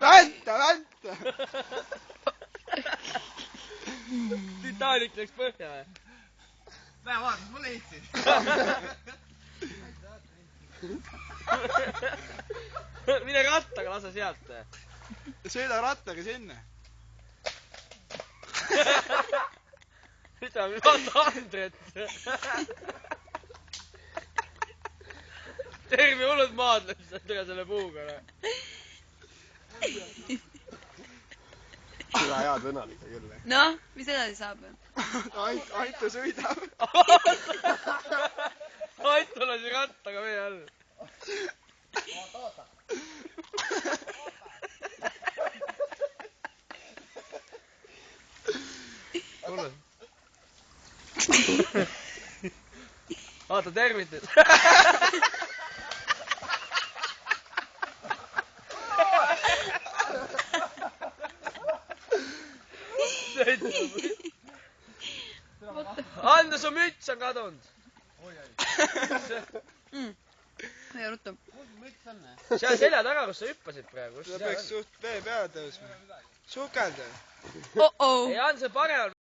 Vänta! Titanic läks põhja või? Näe, vaata, ma leidsin. Mine rattaga, lase sealt. Sõida rattaga sinna. Mida, vaata Andret. Terve hullud maadleb seda selle puuga. Seda head õnnalikku küll. Noh, mis edasi saab? Aitu sõidab. Aitu lasi rattaga vee all. Oota. Vaata, tervitus. Anda, su müts on kadunud. Ja ruttu. Seal selja taga, kus sa hüppasid praegu. Sa peaks suht vee peale tõusma. Sukelda. Oh-oh. Ei, Ants, see paremal